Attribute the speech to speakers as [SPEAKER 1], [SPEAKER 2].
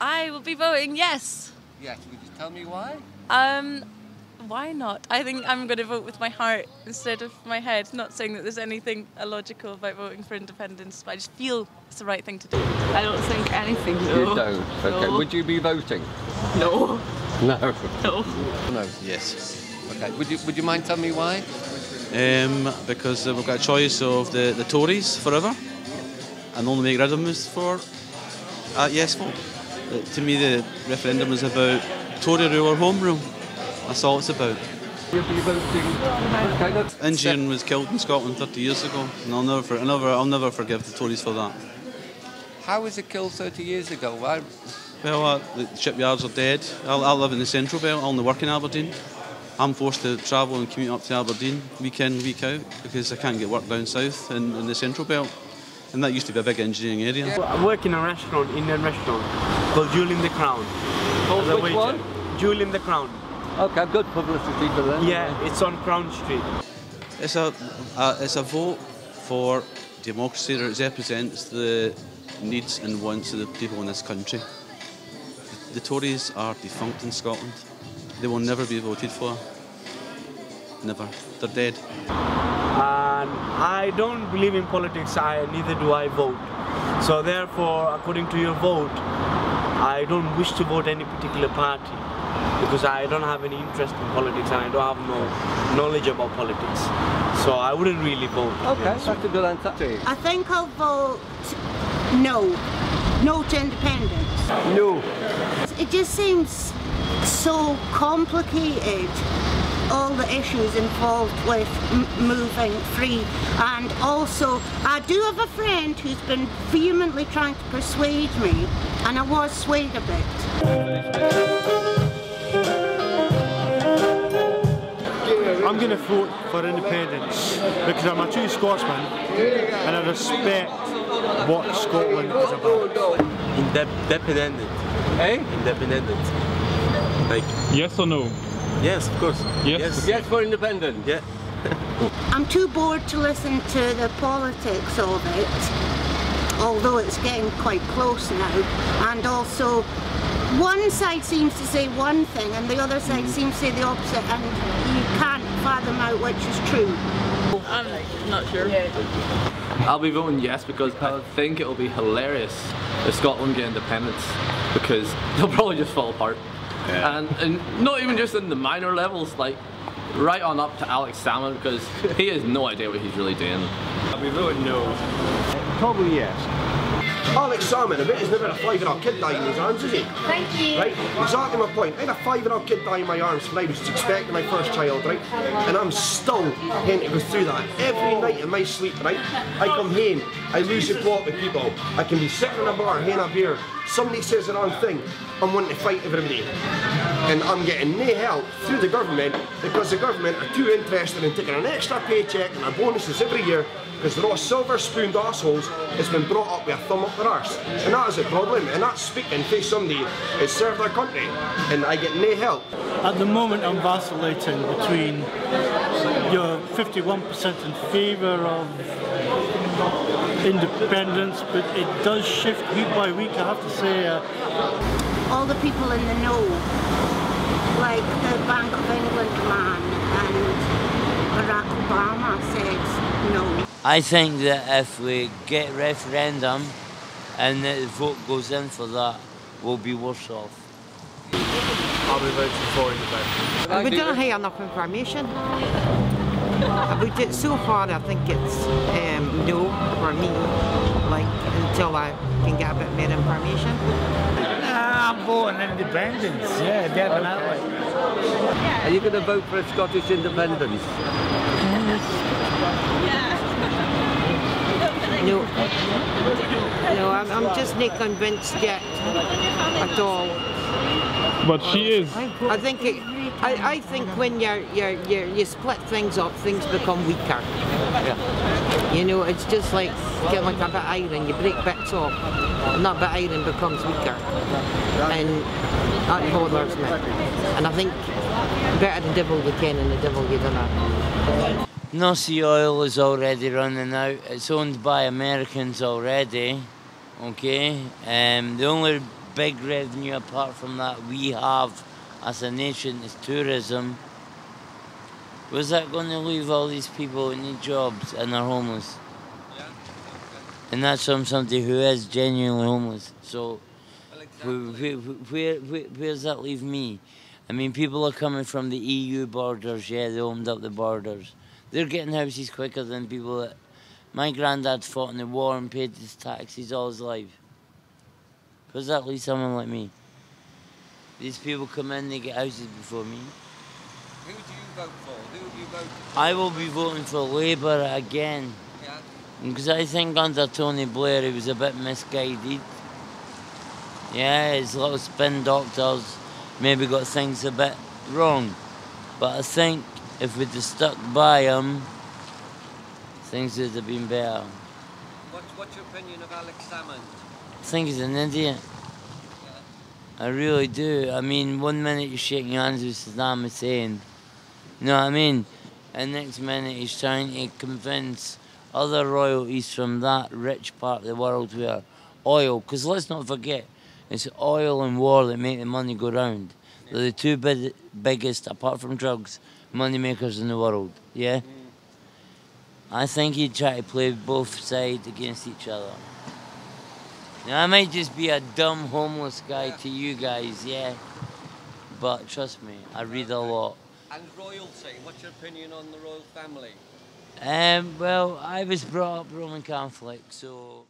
[SPEAKER 1] I will be voting yes.
[SPEAKER 2] Yes, would you tell me why?
[SPEAKER 1] Why not? I think I'm going to vote with my heart instead of my head. Not saying that there's anything illogical about voting for independence, but I just feel it's the right thing to do.
[SPEAKER 3] I don't think anything, no.
[SPEAKER 2] You don't? Okay.
[SPEAKER 3] No.
[SPEAKER 2] Would you be voting?
[SPEAKER 3] No.
[SPEAKER 2] No.
[SPEAKER 3] No.
[SPEAKER 2] No.
[SPEAKER 4] Yes.
[SPEAKER 2] Okay. Would you mind telling me why?
[SPEAKER 4] Because we've got a choice of the Tories forever, and only make rid of them is for yes vote. To me, the referendum is about Tory rule or Home Rule. That's all it's about.
[SPEAKER 2] You'll be voting.
[SPEAKER 4] Engineering was killed in Scotland 30 years ago, and I'll never forgive the Tories for that.
[SPEAKER 2] How was it killed 30 years ago? Why?
[SPEAKER 4] Well, the shipyards are dead. I live in the Central Belt. I only work in Aberdeen. I'm forced to travel and commute up to Aberdeen week in, week out, because I can't get work down south in the Central Belt. And that used to be a big engineering area.
[SPEAKER 5] Yeah. I work in a restaurant, Indian restaurant, called Jewel in the Crown.
[SPEAKER 2] Called which one?
[SPEAKER 5] Jewel in the Crown.
[SPEAKER 2] Okay, good publicity for them.
[SPEAKER 5] Yeah, it's on Crown Street.
[SPEAKER 4] It's a vote for democracy that represents the needs and wants of the people in this country. The Tories are defunct in Scotland. They will never be voted for. Never. They're dead.
[SPEAKER 5] And I don't believe in politics, neither do I vote. So therefore, according to your vote, I don't wish to vote any particular party, because I don't have any interest in politics and I don't have no knowledge about politics. So I wouldn't really vote.
[SPEAKER 2] Okay, that's a good answer.
[SPEAKER 6] I think I'll vote no. No to independence.
[SPEAKER 2] No.
[SPEAKER 6] It just seems so complicated, all the issues involved with moving free. And also, I do have a friend who's been vehemently trying to persuade me, and I was swayed a bit.
[SPEAKER 7] I'm going to vote for independence because I'm a true Scotsman and I respect what Scotland is about.
[SPEAKER 5] Independent.
[SPEAKER 2] Eh?
[SPEAKER 5] Independent. Like,
[SPEAKER 7] Yes or no?
[SPEAKER 5] yes, of course.
[SPEAKER 7] Yes.
[SPEAKER 2] Yes for independent.
[SPEAKER 5] Yeah.
[SPEAKER 6] I'm too bored to listen to the politics of it, although it's getting quite close now. And also, one side seems to say one thing and the other side seems to say the opposite, and you can't fathom out which is true.
[SPEAKER 3] I'm not sure.
[SPEAKER 8] I'll be voting yes because I think it'll be hilarious if Scotland get independence, because they'll probably just fall apart.
[SPEAKER 4] Yeah.
[SPEAKER 8] And not even just in the minor levels, like right on up to Alex Salmon, because he has no idea what he's really doing.
[SPEAKER 7] I'll be voting no.
[SPEAKER 5] Probably yes.
[SPEAKER 9] Alex Salmon, I bet he's never had a 5-year-old kid die in his arms, is he?
[SPEAKER 6] Thank you.
[SPEAKER 9] Right, exactly my point. I had a 5-year-old kid die in my arms when I was expecting my first child, right? And I'm still having to go through that every night in my sleep, right? I come home, I lose the plot with people. I can be sitting in a bar, having a beer, somebody says the wrong thing, I'm wanting to fight everybody. And I'm getting no help through the government because the government are too interested in taking an extra paycheck and their bonuses every year, because they're all silver-spooned assholes that's been brought up with a thumb up their arse. And that is a problem, and that's speaking for somebody that served their country, and I get no help.
[SPEAKER 7] At the moment I'm vacillating between your 51% in favour of independence, but it does shift week by week, I have to say.
[SPEAKER 6] All the people in the know, like the Bank of England man and Barack Obama said no.
[SPEAKER 10] I think that if we get referendum and the vote goes in for that, we'll be worse off.
[SPEAKER 5] I'll be voting for independence.
[SPEAKER 11] We don't have enough information about it. So far I think it's no for me, like until I can get a bit more information.
[SPEAKER 7] I'm voting independence, yeah, definitely.
[SPEAKER 2] Are you going to vote for Scottish independence?
[SPEAKER 11] No, no, I'm just not convinced yet at all.
[SPEAKER 7] But she is.
[SPEAKER 11] I think I think when you split things up, things become weaker.
[SPEAKER 2] Yeah.
[SPEAKER 11] You know, it's just like a bit of iron. You break bits off, and that bit of iron becomes weaker, and that bothers me. And I think better the devil you can than the devil you don't know.
[SPEAKER 10] North Sea oil is already running out. It's owned by Americans already, okay? The only big revenue apart from that we have as a nation is tourism. Was that going to leave all these people in need jobs and are homeless?
[SPEAKER 2] Yeah.
[SPEAKER 10] And that's from somebody who is genuinely homeless. So where does that leave me? I mean, people are coming from the EU borders. Yeah, they opened up the borders. They're getting houses quicker than people that... My granddad fought in the war and paid his taxes all his life. Where does that leave someone like me? These people come in, they get houses before me.
[SPEAKER 2] Who do you vote for? Who do you vote for?
[SPEAKER 10] I will be voting for Labour again.
[SPEAKER 2] Yeah.
[SPEAKER 10] Because I think under Tony Blair he was a bit misguided. Yeah, his little spin doctors maybe got things a bit wrong. But I think if we'd have stuck by him, things would have been better.
[SPEAKER 2] What's your opinion of Alex Salmond?
[SPEAKER 10] I think he's an idiot. I really do. I mean, one minute you're shaking hands with Saddam Hussein, you know what I mean? And next minute he's trying to convince other royalties from that rich part of the world where oil, because let's not forget, it's oil and war that make the money go round. They're the two biggest, apart from drugs, money makers in the world, yeah? I think he'd try to play both sides against each other. Now, I might just be a dumb homeless guy to you guys, yeah? But trust me, I read a lot.
[SPEAKER 2] And royalty, what's your opinion on the royal family?
[SPEAKER 10] Well, I was brought up Roman Catholic, so